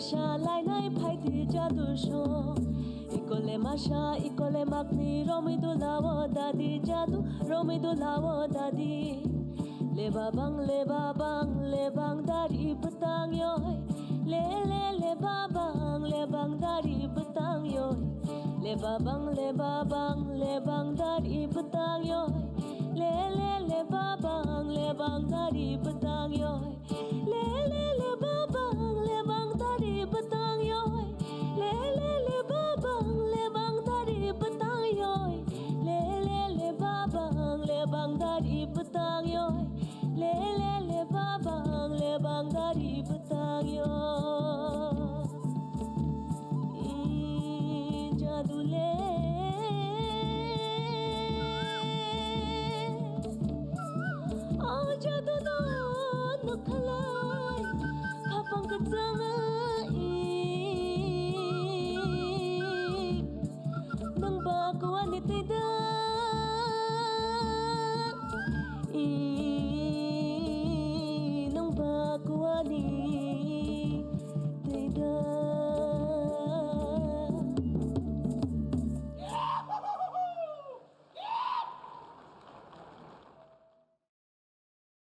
sha lai nai phai thi jadu sho ikole masha ikole makni romi du lawo dadi jadu romi du lawo dadi lebang dari petang yoy lebang dari petang yoy lebang dari petang yoy lebang dari petang yoy lebang dari petang yoy lebang dari petang yoy lebang dari petang yoy lebang dari petang yoy